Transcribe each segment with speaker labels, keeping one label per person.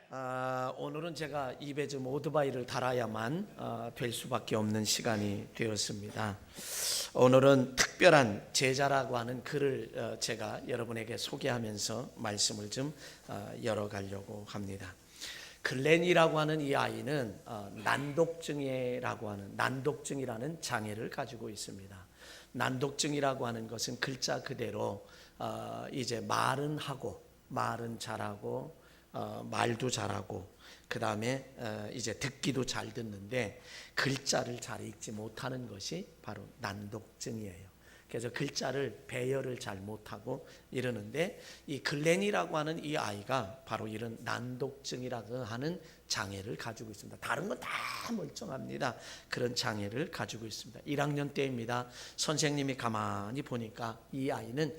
Speaker 1: 오늘은 제가 입에 좀 오토바이를 달아야만 될 수밖에 없는 시간이 되었습니다. 오늘은 특별한 제자라고 하는 글을 제가 여러분에게 소개하면서 말씀을 좀 열어가려고 합니다. 글렌이라고 하는 이 아이는 난독증이라는 장애를 가지고 있습니다. 난독증이라고 하는 것은 글자 그대로 이제 말은 잘하고 말도 잘하고 그 다음에 이제 듣기도 잘 듣는데 글자를 잘 읽지 못하는 것이 바로 난독증이에요. 그래서 글자를 배열을 잘 못하고 이러는데 이 글렌이라고 하는 이 아이가 바로 이런 난독증이라고 하는 장애를 가지고 있습니다. 다른 건 다 멀쩡합니다. 그런 장애를 가지고 있습니다. 1학년 때입니다. 선생님이 가만히 보니까 이 아이는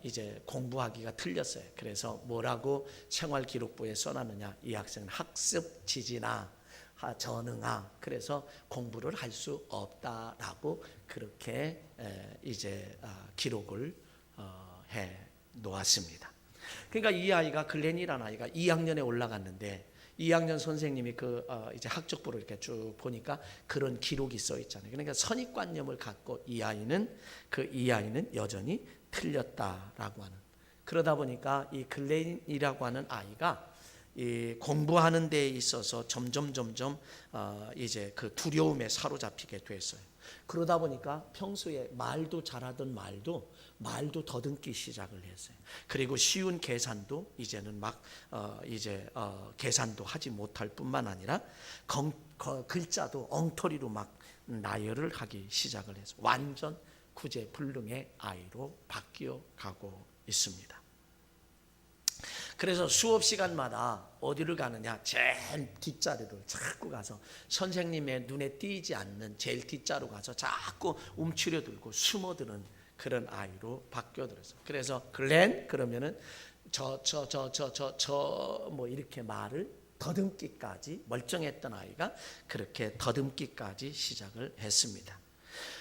Speaker 1: 이제 공부하기가 틀렸어요. 그래서 뭐라고 생활기록부에 써놨느냐, 이 학생은 학습 지지나 전응아, 그래서 공부를 할 수 없다라고 그렇게 이제 기록을 해 놓았습니다. 그러니까 이 아이가 글렌이라는 아이가 2학년에 올라갔는데 2학년 선생님이 이제 학적부를 이렇게 쭉 보니까 그런 기록이 써 있잖아요. 그러니까 선입관념을 갖고 이 아이는 여전히 틀렸다라고 하는. 그러다 보니까 이 글렌이라고 하는 아이가 이 공부하는 데 있어서 점점 이제 그 두려움에 사로잡히게 됐어요. 그러다 보니까 평소에 말도 잘하던 말도 더듬기 시작을 했어요. 그리고 쉬운 계산도 이제는 이제 계산도 하지 못할 뿐만 아니라 글자도 엉터리로 막 나열을 하기 시작을 해서 완전 구제불능의 아이로 바뀌어 가고 있습니다. 그래서 수업 시간마다 어디를 가느냐, 제일 뒷자리를 자꾸 가서 선생님의 눈에 띄지 않는 제일 뒷자로 가서 자꾸 움츠려들고 숨어드는 그런 아이로 바뀌어들었어요. 그래서 글렌 그러면은 뭐 이렇게 말을 더듬기까지, 멀쩡했던 아이가 그렇게 더듬기까지 시작을 했습니다.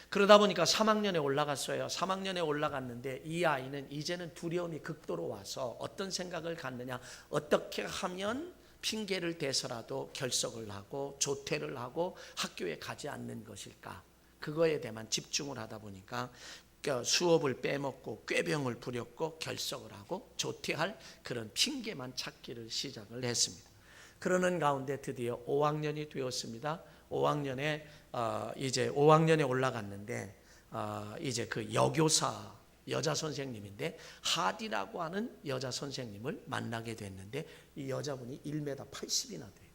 Speaker 1: 그러다 보니까 3학년에 올라갔어요. 3학년에 올라갔는데 이 아이는 이제는 두려움이 극도로 와서 어떤 생각을 갖느냐, 어떻게 하면 핑계를 대서라도 결석을 하고 조퇴를 하고 학교에 가지 않는 것일까, 그거에 대한 집중을 하다 보니까 수업을 빼먹고 꾀병을 부렸고 결석을 하고 조퇴할 그런 핑계만 찾기를 시작을 했습니다. 그러는 가운데 드디어 5학년이 되었습니다. 5학년에 이제 5학년에 올라갔는데 이제 그 여자 선생님인데 하디라고 하는 여자 선생님을 만나게 됐는데 이 여자분이 1m 80이나 돼요.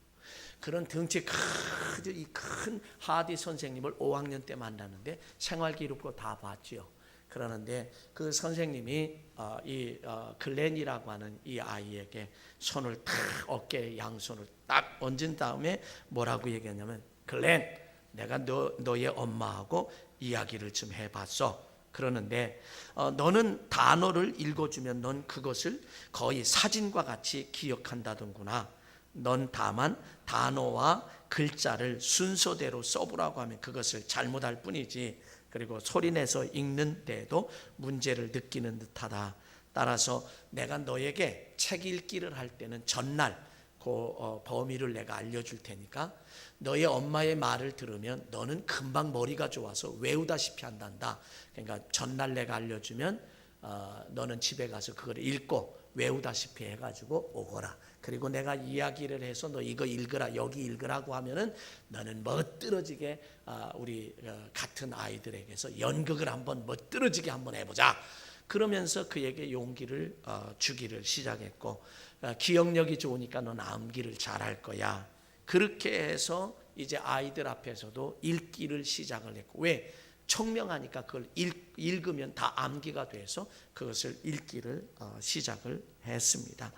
Speaker 1: 그런 덩치 큰 하디 선생님을 5학년 때 만났는데 생활기록부 다 봤죠. 그러는데 그 선생님이 이 글렌이라고 하는 이 아이에게 손을 딱 어깨에 양손을 딱 얹은 다음에 뭐라고 얘기했냐면, 글렌, 내가 너의 엄마하고 이야기를 좀 해봤어. 그러는데 너는 단어를 읽어주면 넌 그것을 거의 사진과 같이 기억한다던구나. 넌 다만 단어와 글자를 순서대로 써보라고 하면 그것을 잘못할 뿐이지, 그리고 소리내서 읽는 데에도 문제를 느끼는 듯하다. 따라서 내가 너에게 책 읽기를 할 때는 전날 그 범위를 내가 알려줄 테니까 너의 엄마의 말을 들으면 너는 금방 머리가 좋아서 외우다시피 한단다. 그러니까 전날 내가 알려주면 너는 집에 가서 그걸 읽고 외우다시피 해가지고 오거라. 그리고 내가 이야기를 해서 너 이거 읽으라, 여기 읽으라고 하면은 너는 멋들어지게 우리 같은 아이들에게서 연극을 한번 멋들어지게 한번 해보자. 그러면서 그에게 용기를 주기를 시작했고, 기억력이 좋으니까 넌 암기를 잘할 거야. 그렇게 해서 이제 아이들 앞에서도 읽기를 시작을 했고, 왜? 청명하니까 그걸 읽으면 다 암기가 돼서 그것을 읽기를 시작을 했습니다.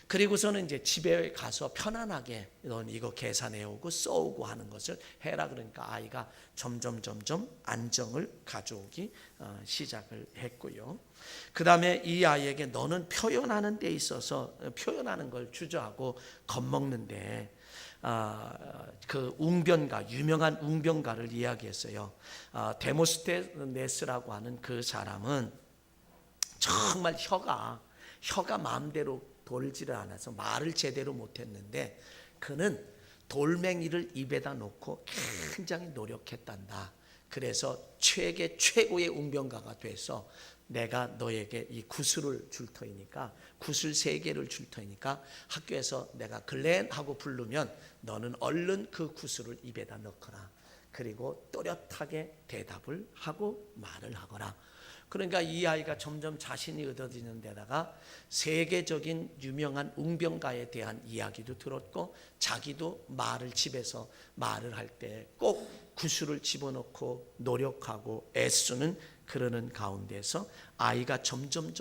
Speaker 1: 그리고서는 이제 집에 가서 편안하게 넌 이거 계산해 오고 써오고 하는 것을 해라. 그러니까 아이가 점점 안정을 가져오기 시작을 했고요. 그 다음에 이 아이에게 너는 표현하는 데 있어서 표현하는 걸 주저하고 겁먹는데 그 웅변가, 유명한 웅변가를 이야기했어요. 데모스테네스라고 하는 그 사람은 정말 혀가 마음대로 돌지를 않아서 말을 제대로 못했는데 그는 돌멩이를 입에다 놓고 굉장히 노력했단다. 그래서 최고의 웅변가가 돼서 내가 너에게 이 구슬을 줄 터이니까 구슬 3개를 줄 터이니까 학교에서 내가 글렌 하고 부르면 너는 얼른 그 구슬을 입에다 넣거라. 그리고 또렷하게 대답을 하고 말을 하거라. 그러니까 이 아이가 점점 자신이 얻어지는 데다가 세계적인 유명한 웅변가에 대한 이야기도 들었고 자기도 말을 집에서 말을 할 때 꼭 구슬을 집어넣고 노력하고 애쓰는 그러는 가운데서 아이가 점점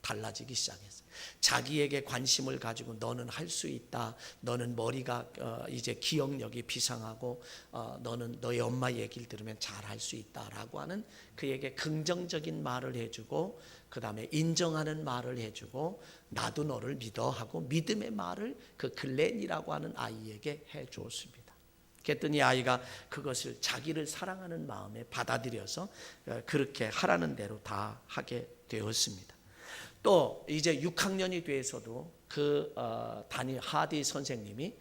Speaker 1: 달라지기 시작했어요. 자기에게 관심을 가지고 너는 할 수 있다. 너는 머리가 이제 기억력이 비상하고 너는 너희 엄마 얘기를 들으면 잘할 수 있다라고 하는 그에게 긍정적인 말을 해주고 그 다음에 인정하는 말을 해주고 나도 너를 믿어 하고 믿음의 말을 그 글렌이라고 하는 아이에게 해주었습니다. 그랬더니 아이가 그것을 자기를 사랑하는 마음에 받아들여서 그렇게 하라는 대로 다 하게 되었습니다. 또 이제 6학년이 돼서도 그 담임 하디 선생님이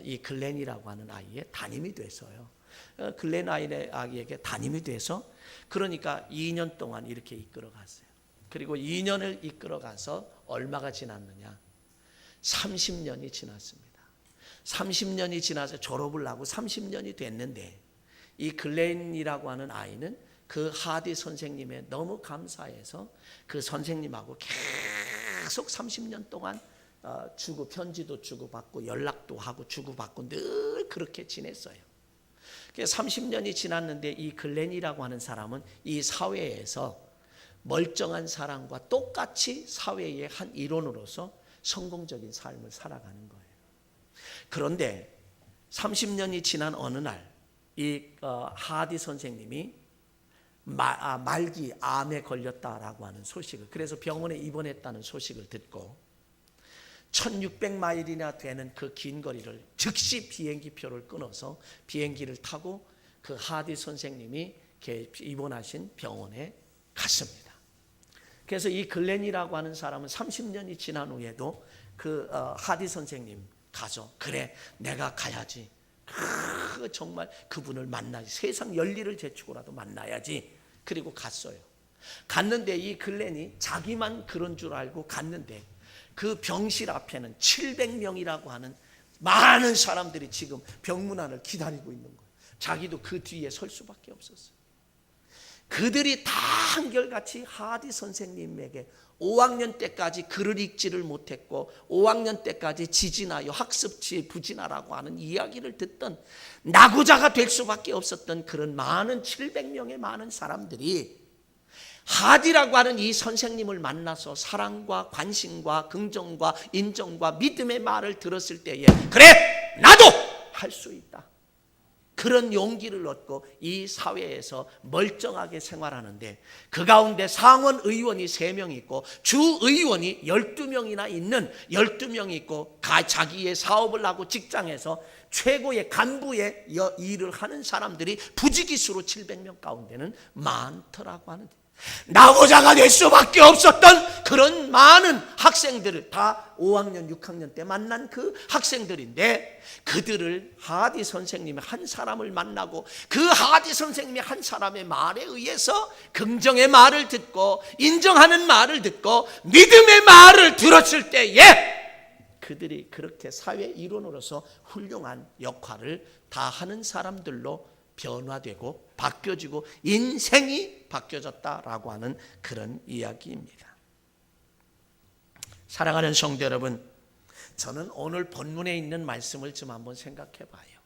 Speaker 1: 이 글렌이라고 하는 아이의 담임이 됐어요. 글렌 아이에게 담임이 돼서 그러니까 2년 동안 이렇게 이끌어갔어요. 그리고 2년을 이끌어가서 얼마가 지났느냐? 30년이 지났습니다. 30년이 지나서 졸업을 하고 30년이 됐는데 이 글렌이라고 하는 아이는 그 하디 선생님에 너무 감사해서 그 선생님하고 계속 30년 동안 편지도 주고받고 연락도 하고 주고받고 늘 그렇게 지냈어요. 30년이 지났는데 이 글렌이라고 하는 사람은 이 사회에서 멀쩡한 사람과 똑같이 사회의 한 일원으로서 성공적인 삶을 살아가는 거예요. 그런데 30년이 지난 어느 날 이 하디 선생님이 말기 암에 걸렸다라고 하는 소식을, 그래서 병원에 입원했다는 소식을 듣고 1600마일이나 되는 그 긴 거리를 즉시 비행기표를 끊어서 비행기를 타고 그 하디 선생님이 입원하신 병원에 갔습니다. 그래서 이 글렌이라고 하는 사람은 30년이 지난 후에도 그 하디 선생님 가서 그래 내가 가야지, 정말 그분을 만나야지, 세상 열리를 제치고라도 만나야지. 그리고 갔어요. 갔는데 이 글렌이 자기만 그런 줄 알고 갔는데 그 병실 앞에는 700명이라고 하는 많은 사람들이 지금 병문안을 기다리고 있는 거예요. 자기도 그 뒤에 설 수밖에 없었어요. 그들이 다 한결같이 하디 선생님에게 5학년 때까지 글을 읽지를 못했고 5학년 때까지 지진하여 학습지 부진하라고 하는 이야기를 듣던 낙오자가 될 수밖에 없었던 그런 많은 700명의 많은 사람들이 하디라고 하는 이 선생님을 만나서 사랑과 관심과 긍정과 인정과 믿음의 말을 들었을 때에 그래 나도 할 수 있다, 그런 용기를 얻고 이 사회에서 멀쩡하게 생활하는데 그 가운데 상원 의원이 3명 있고 주의원이 12명이나 있는 12명이 있고 자기의 사업을 하고 직장에서 최고의 간부의 일을 하는 사람들이 부지기수로 700명 가운데는 많더라고 하는데 낙오자가 될 수밖에 없었던 그런 많은 학생들을 다 5학년 6학년 때 만난 그 학생들인데 그들을 하디 선생님이 한 사람을 만나고 그 하디 선생님이 한 사람의 말에 의해서 긍정의 말을 듣고 인정하는 말을 듣고 믿음의 말을 들었을 때에 그들이 그렇게 사회 일원으로서 훌륭한 역할을 다 하는 사람들로 변화되고 바뀌어지고 인생이 바뀌어졌다라고 하는 그런 이야기입니다. 사랑하는 성도 여러분, 저는 오늘 본문에 있는 말씀을 좀 한번 생각해 봐요.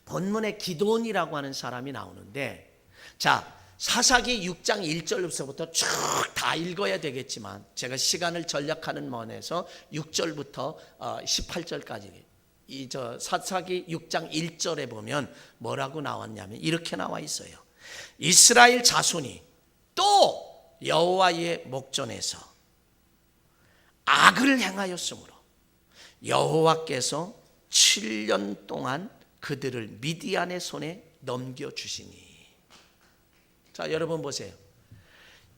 Speaker 1: 본문에 기드온이라고 하는 사람이 나오는데, 자, 사사기 6장 1절부터 쭉 다 읽어야 되겠지만 제가 시간을 전략하는 면에서 6절부터 18절까지 사사기 6장 1절에 보면 뭐라고 나왔냐면 이렇게 나와 있어요. 이스라엘 자손이 또 여호와의 목전에서 악을 행하였으므로 여호와께서 7년 동안 그들을 미디안의 손에 넘겨주시니. 자, 여러분 보세요.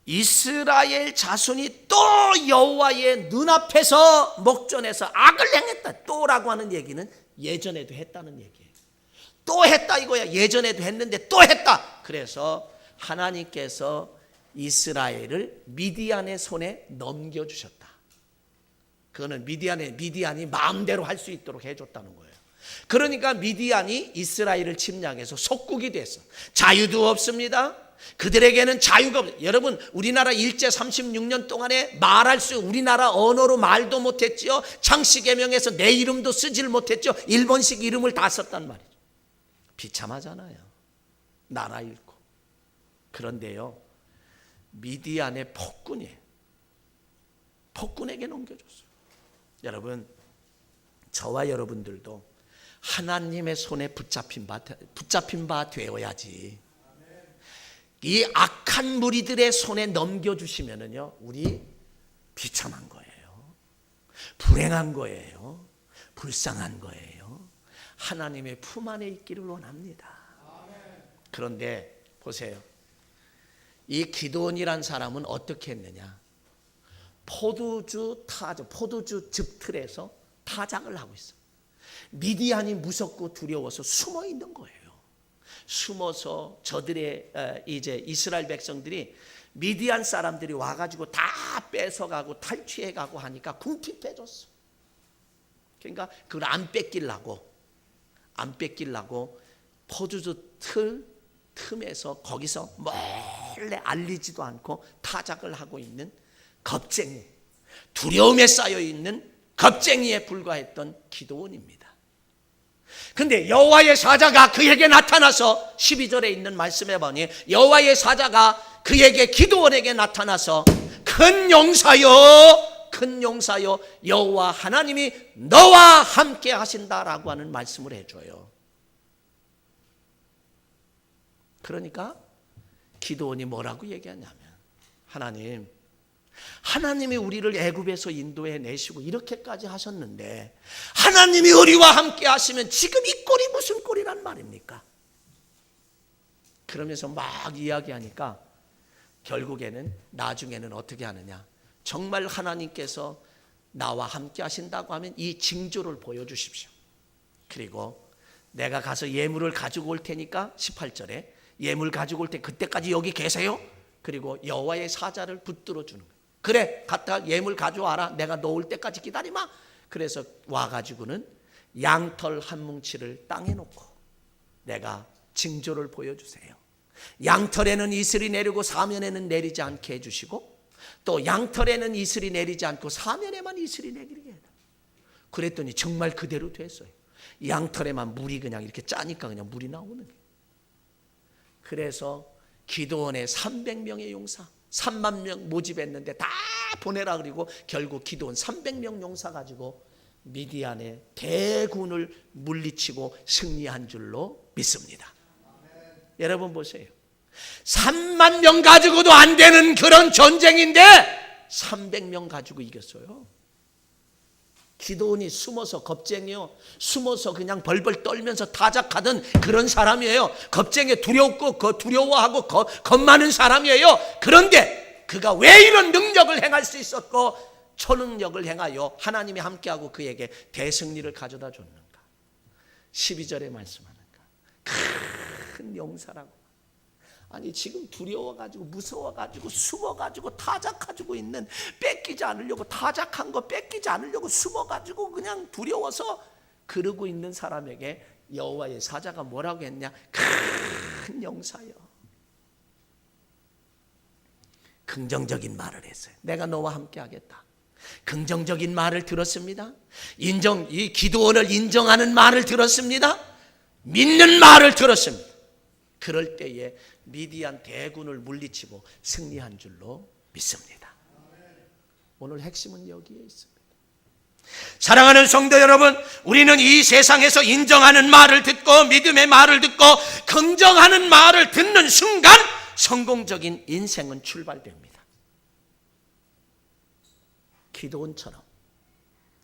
Speaker 1: 이스라엘 자손이 또 여호와의 눈앞에서 목전에서 악을 행했다. 또라고 하는 얘기는 예전에도 했다는 얘기예요. 또 했다 이거야. 예전에도 했는데 또 했다. 그래서 하나님께서 이스라엘을 미디안의 손에 넘겨주셨다. 그거는 미디안이 마음대로 할 수 있도록 해줬다는 거예요. 그러니까 미디안이 이스라엘을 침략해서 속국이 됐어. 자유도 없습니다. 그들에게는 자유가 없어요. 여러분, 우리나라 일제 36년 동안에 우리나라 언어로 말도 못했지요. 창씨개명에서 내 이름도 쓰질 못했죠. 일본식 이름을 다 썼단 말이죠. 비참하잖아요. 나라 잃고. 그런데요, 미디안의 폭군에게 넘겨줬어요. 여러분, 저와 여러분들도 하나님의 손에 붙잡힌 바 되어야지. 이 악한 무리들의 손에 넘겨주시면은요, 우리 비참한 거예요. 불행한 거예요. 불쌍한 거예요. 하나님의 품 안에 있기를 원합니다. 그런데 보세요. 이 기드온이란 사람은 어떻게 했느냐? 포도주 즙틀에서 타작을 하고 있어. 미디안이 무섭고 두려워서 숨어 있는 거예요. 숨어서 저들의 이제 이스라엘 백성들이 미디안 사람들이 와가지고 다 뺏어가고 탈취해가고 하니까 궁핍해졌어. 그러니까 그걸 안 뺏기려고 포도주 틈에서 거기서 몰래 알리지도 않고 타작을 하고 있는 겁쟁이, 두려움에 쌓여있는 겁쟁이에 불과했던 기드온입니다. 근데 여호와의 사자가 그에게 나타나서 12절에 있는 말씀에 보니 여호와의 사자가 그에게 기드온에게 나타나서 큰 용사여 여호와 하나님이 너와 함께 하신다라고 하는 말씀을 해줘요. 그러니까 기드온이 뭐라고 얘기하냐면 하나님이 우리를 애굽에서 인도해 내시고 이렇게까지 하셨는데 하나님이 우리와 함께 하시면 지금 이 꼴이 무슨 꼴이란 말입니까? 그러면서 막 이야기하니까 결국에는 나중에는 어떻게 하느냐? 정말 하나님께서 나와 함께 하신다고 하면 이 징조를 보여주십시오. 그리고 내가 가서 예물을 가지고 올 테니까 18절에 예물 가지고 올 때 그때까지 여기 계세요? 그리고 여호와의 사자를 붙들어 주는 거예요. 그래, 갔다 예물 가져와라. 내가 너 올 때까지 기다리마. 그래서 와가지고는 양털 한 뭉치를 땅에 놓고 내가 징조를 보여주세요. 양털에는 이슬이 내리고 사면에는 내리지 않게 해주시고 또 양털에는 이슬이 내리지 않고 사면에만 이슬이 내리게 해라. 그랬더니 정말 그대로 됐어요. 양털에만 물이 그냥 이렇게 짜니까 그냥 물이 나오는 거예요. 그래서 기드온의 300명의 용사 3만 명 모집했는데 다 보내라 그리고 결국 기드온 300명 용사 가지고 미디안의 대군을 물리치고 승리한 줄로 믿습니다. 여러분 보세요. 3만 명 가지고도 안 되는 그런 전쟁인데 300명 가지고 이겼어요. 기드온이 숨어서 겁쟁이요. 숨어서 그냥 벌벌 떨면서 타작하던 그런 사람이에요. 겁쟁이 두려워하고 겁 많은 사람이에요. 그런데 그가 왜 이런 능력을 행할 수 있었고 초능력을 행하여 하나님이 함께하고 그에게 대승리를 가져다 줬는가? 12절에 말씀하는가? 큰 용사라고. 아니 지금 두려워가지고 무서워가지고 숨어가지고 타작가지고 있는 뺏기지 않으려고 타작한 거 뺏기지 않으려고 숨어가지고 그냥 두려워서 그러고 있는 사람에게 여호와의 사자가 뭐라고 했냐? 큰 용사여. 긍정적인 말을 했어요. 내가 너와 함께 하겠다. 긍정적인 말을 들었습니다. 이 기드온을 인정하는 말을 들었습니다. 믿는 말을 들었습니다. 그럴 때에 미디안 대군을 물리치고 승리한 줄로 믿습니다. 오늘 핵심은 여기에 있습니다. 사랑하는 성도 여러분, 우리는 이 세상에서 인정하는 말을 듣고 믿음의 말을 듣고 긍정하는 말을 듣는 순간 성공적인 인생은 출발됩니다. 기드온처럼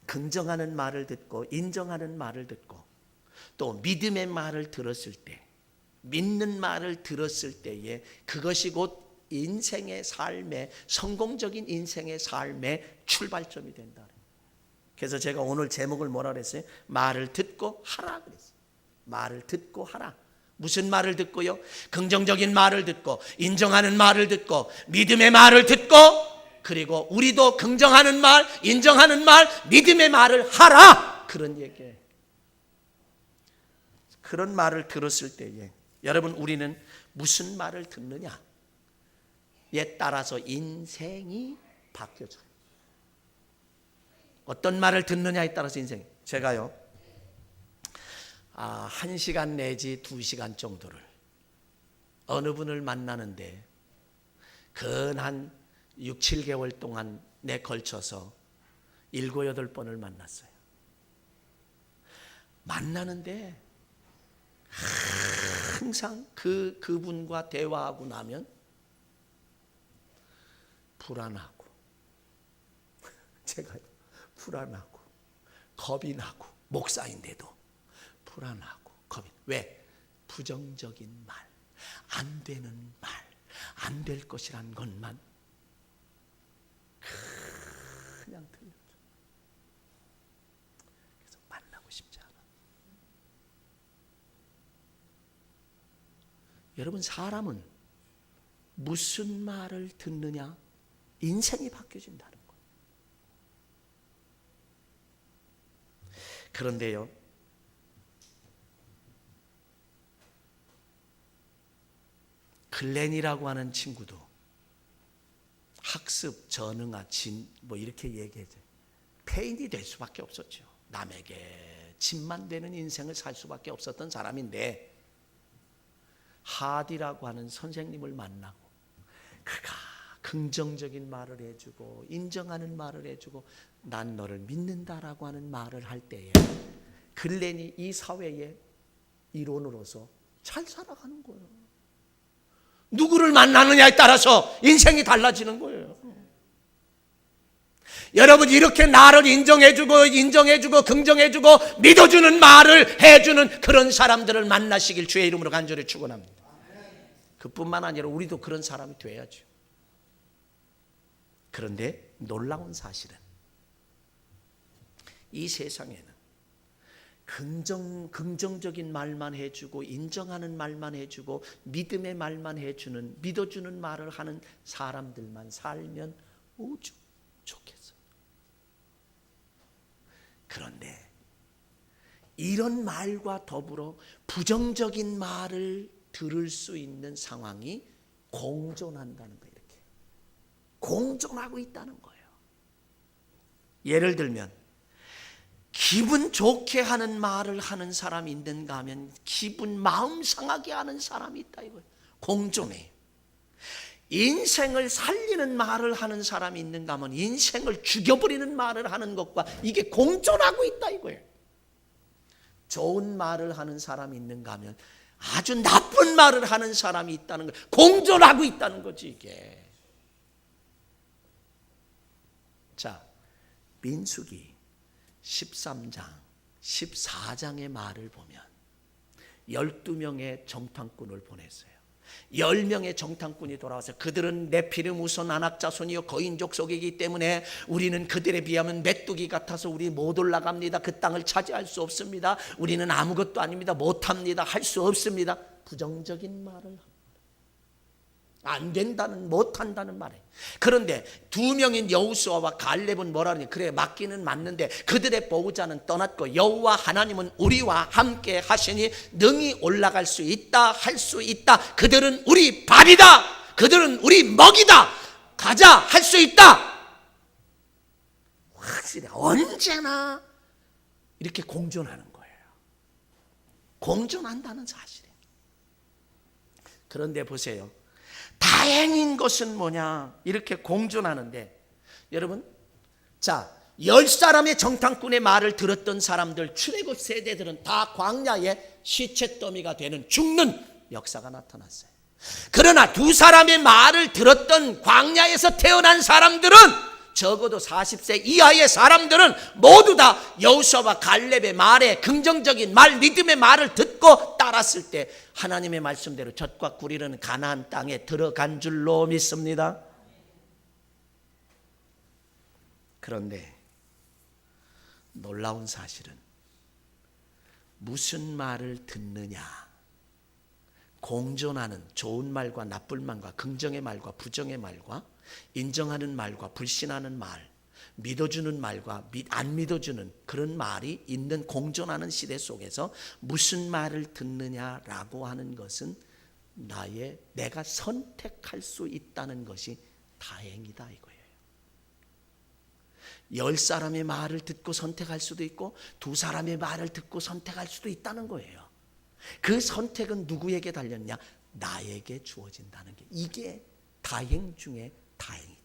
Speaker 1: 긍정하는 말을 듣고 인정하는 말을 듣고 또 믿음의 말을 들었을 때 믿는 말을 들었을 때에 그것이 곧 인생의 삶의 성공적인 인생의 삶의 출발점이 된다. 그래서 제가 오늘 제목을 뭐라 그랬어요? 말을 듣고 하라 그랬어요. 말을 듣고 하라. 무슨 말을 듣고요? 긍정적인 말을 듣고, 인정하는 말을 듣고, 믿음의 말을 듣고, 그리고 우리도 긍정하는 말, 인정하는 말, 믿음의 말을 하라. 그런 얘기예요. 그런 말을 들었을 때에 여러분, 우리는 무슨 말을 듣느냐에 따라서 인생이 바뀌어져요. 어떤 말을 듣느냐에 따라서 인생이. 제가요 1시간 내지 2시간 정도를 어느 분을 만나는데 근 6, 7개월 동안 내 걸쳐서 7, 8번을 만났어요. 만나는데 항상 그분과 대화하고 나면 불안하고, 제가 불안하고 겁이 나고, 목사인데도 불안하고 겁이. 왜? 부정적인 말, 안 되는 말, 안 될 것이란 것만 그냥 들려줘. 그래서 만나고 싶지 않아. 여러분, 사람은 무슨 말을 듣느냐 인생이 바뀌어진다는 거예요. 그런데요, 글렌이라고 하는 친구도 학습, 전응아, 뭐 이렇게 얘기해줘요. 폐인이 될 수밖에 없었죠. 남에게 짐만 되는 인생을 살 수밖에 없었던 사람인데, 하디라고 하는 선생님을 만나고 그가 긍정적인 말을 해주고 인정하는 말을 해주고 난 너를 믿는다라고 하는 말을 할 때에 글렌이 이 사회의 일원으로서 잘 살아가는 거예요. 누구를 만나느냐에 따라서 인생이 달라지는 거예요. 여러분, 이렇게 나를 인정해주고 긍정해주고 믿어주는 말을 해주는 그런 사람들을 만나시길 주의 이름으로 간절히 축원합니다. 그뿐만 아니라 우리도 그런 사람이 돼야죠. 그런데 놀라운 사실은 이 세상에는 긍정적인 말만 해주고 인정하는 말만 해주고 믿음의 말만 해주는, 믿어주는 말을 하는 사람들만 살면 오죽 좋겠어요. 그런데 이런 말과 더불어 부정적인 말을 들을 수 있는 상황이 공존한다는 거예요. 이렇게 공존하고 있다는 거예요. 예를 들면 기분 좋게 하는 말을 하는 사람이 있는가 하면 마음 상하게 하는 사람이 있다 이거예요. 공존해요. 인생을 살리는 말을 하는 사람이 있는가 하면 인생을 죽여버리는 말을 하는 것과 이게 공존하고 있다 이거예요. 좋은 말을 하는 사람이 있는가 하면 아주 나쁜 말을 하는 사람이 있다는 거예요. 공존하고 있다는 거지 이게. 자, 민수기 13장 14장의 말을 보면 12명의 정탐꾼을 보냈어요. 10명의 정탐꾼이 돌아와서 그들은 네피림 우선 아낙 자손이요 거인 족속이기 때문에 우리는 그들에 비하면 메뚜기 같아서 우리 못 올라갑니다. 그 땅을 차지할 수 없습니다. 우리는 아무것도 아닙니다. 못합니다. 할 수 없습니다. 부정적인 말을 안 된다는, 못한다는 말이에요. 그런데 2명인 여호수아와 갈렙은 뭐라 그러냐? 그래, 맞기는 맞는데 그들의 보호자는 떠났고 여호와 하나님은 우리와 함께 하시니 능히 올라갈 수 있다, 할 수 있다. 그들은 우리 밥이다. 그들은 우리 먹이다. 가자, 할 수 있다. 확실히 언제나 이렇게 공존하는 거예요. 공존한다는 사실이에요. 그런데 보세요. 다행인 것은 뭐냐? 이렇게 공존하는데 여러분, 자, 10사람의 정탐꾼의 말을 들었던 사람들, 출애굽 세대들은 다 광야의 시체더미가 되는 죽는 역사가 나타났어요. 그러나 2사람의 말을 들었던 광야에서 태어난 사람들은, 적어도 40세 이하의 사람들은 모두 다 여호수아와 갈렙의 말에 긍정적인 말, 믿음의 말을 듣고 따랐을 때 하나님의 말씀대로 젖과 꿀이르는 가나안 땅에 들어간 줄로 믿습니다. 그런데 놀라운 사실은 무슨 말을 듣느냐, 공존하는 좋은 말과 나쁜 말과 긍정의 말과 부정의 말과 인정하는 말과 불신하는 말, 믿어주는 말과 안 믿어주는 그런 말이 있는 공존하는 시대 속에서 무슨 말을 듣느냐라고 하는 것은 내가 선택할 수 있다는 것이 다행이다 이거예요. 10사람의 말을 듣고 선택할 수도 있고 2사람의 말을 듣고 선택할 수도 있다는 거예요. 그 선택은 누구에게 달렸냐? 나에게 주어진다는 게, 이게 다행 중에 다행이다.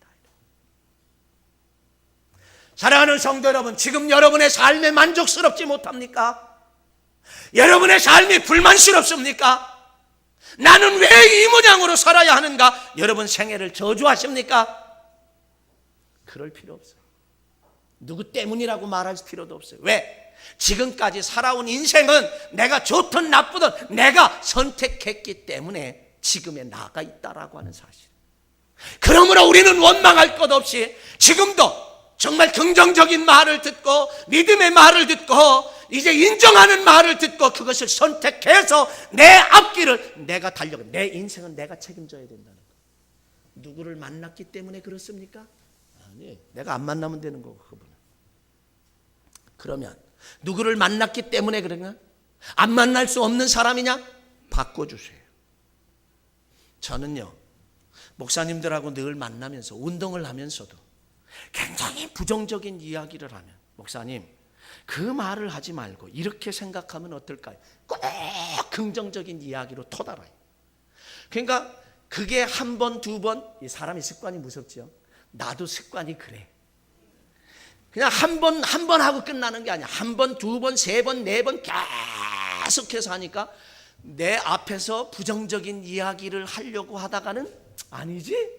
Speaker 1: 사랑하는 성도 여러분, 지금 여러분의 삶에 만족스럽지 못합니까? 여러분의 삶이 불만스럽습니까? 나는 왜 이 모양으로 살아야 하는가? 여러분 생애를 저주하십니까? 그럴 필요 없어요. 누구 때문이라고 말할 필요도 없어요. 왜? 지금까지 살아온 인생은 내가 좋든 나쁘든 내가 선택했기 때문에 지금의 나가 있다라고 하는 사실. 그러므로 우리는 원망할 것 없이 지금도 정말 긍정적인 말을 듣고 믿음의 말을 듣고 이제 인정하는 말을 듣고 그것을 선택해서 내 앞길을 내가 달려가, 내 인생은 내가 책임져야 된다는 거. 누구를 만났기 때문에 그렇습니까? 아니, 내가 안 만나면 되는 거고 그분은. 그러면 누구를 만났기 때문에 그러냐? 안 만날 수 없는 사람이냐? 바꿔주세요. 저는요, 목사님들하고 늘 만나면서 운동을 하면서도 굉장히 부정적인 이야기를 하면, 목사님 그 말을 하지 말고 이렇게 생각하면 어떨까요? 꼭 긍정적인 이야기로 토달아요. 그러니까 그게 한 번, 두 번, 이 사람이 습관이 무섭죠. 나도 습관이 그래. 그냥 한 번 하고 끝나는 게 아니야. 한 번, 두 번, 세 번, 네 번 계속해서 하니까 내 앞에서 부정적인 이야기를 하려고 하다가는 아니지?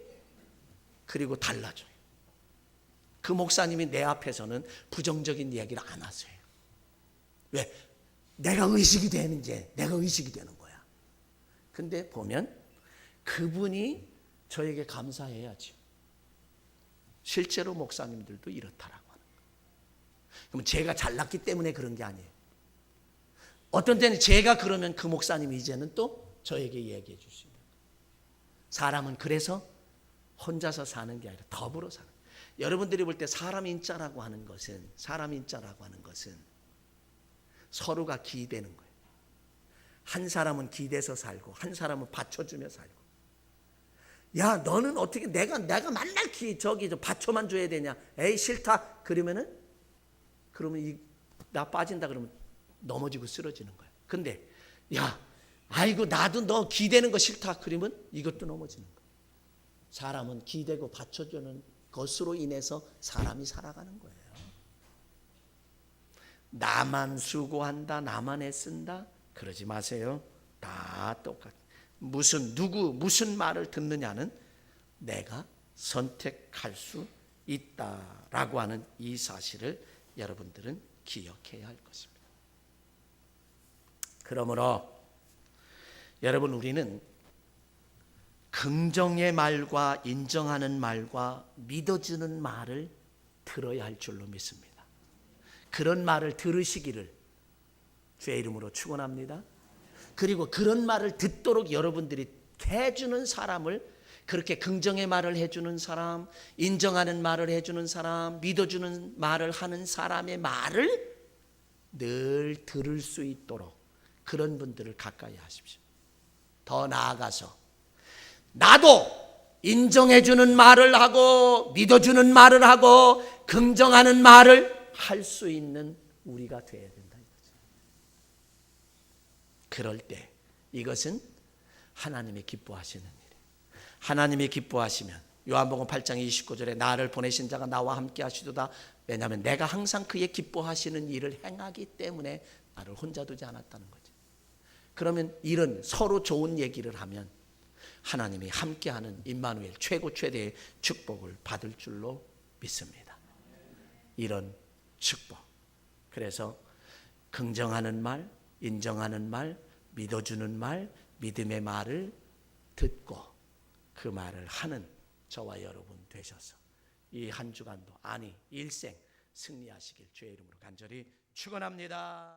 Speaker 1: 그리고 달라져요. 그 목사님이 내 앞에서는 부정적인 이야기를 안 하세요. 왜? 내가 의식이 되는지, 내가 의식이 되는 거야. 근데 보면 그분이 저에게 감사해야지. 실제로 목사님들도 이렇다라고 하는 거예요. 그러면 제가 잘났기 때문에 그런 게 아니에요. 어떤 때는 제가 그러면 그 목사님이 이제는 또 저에게 얘기해 주시는 거예요. 사람은 그래서 혼자서 사는 게 아니라 더불어 사는 거예요. 여러분들이 볼 때 사람 인자라고 하는 것은 서로가 기대는 거예요. 한 사람은 기대서 살고 한 사람은 받쳐주며 살고. 야, 너는 어떻게 내가 맨날 받쳐만 줘야 되냐? 에이 싫다. 그러면 나 빠진다 그러면 넘어지고 쓰러지는 거야. 근데 야, 아이고 나도 너 기대는 거 싫다. 그러면 이것도 넘어지는 거야. 사람은 기대고 받쳐주는 것으로 인해서 사람이 살아가는 거예요. 나만 수고한다, 나만 애쓴다, 그러지 마세요. 다 똑같아. 무슨 말을 듣느냐는 내가 선택할 수 있다라고 하는 이 사실을 여러분들은 기억해야 할 것입니다. 그러므로 여러분, 우리는 긍정의 말과 인정하는 말과 믿어주는 말을 들어야 할 줄로 믿습니다. 그런 말을 들으시기를 주의 이름으로 축원합니다. 그리고 그런 말을 듣도록 여러분들이 해주는 사람을, 그렇게 긍정의 말을 해주는 사람, 인정하는 말을 해주는 사람, 믿어주는 말을 하는 사람의 말을 늘 들을 수 있도록 그런 분들을 가까이 하십시오. 더 나아가서 나도 인정해주는 말을 하고 믿어주는 말을 하고 긍정하는 말을 할 수 있는 우리가 되어야 된다 이거죠. 그럴 때 이것은 하나님이 기뻐하시는 일이에요. 하나님이 기뻐하시면 요한복음 8장 29절에 나를 보내신 자가 나와 함께 하시도다. 왜냐하면 내가 항상 그의 기뻐하시는 일을 행하기 때문에 나를 혼자 두지 않았다는 거죠. 그러면 이런 서로 좋은 얘기를 하면 하나님이 함께하는 임마누엘 최고 최대의 축복을 받을 줄로 믿습니다. 이런 축복. 그래서 긍정하는 말, 인정하는 말, 믿어주는 말, 믿음의 말을 듣고 그 말을 하는 저와 여러분 되셔서 이 한 주간도, 아니 일생 승리하시길 주의 이름으로 간절히 축원합니다.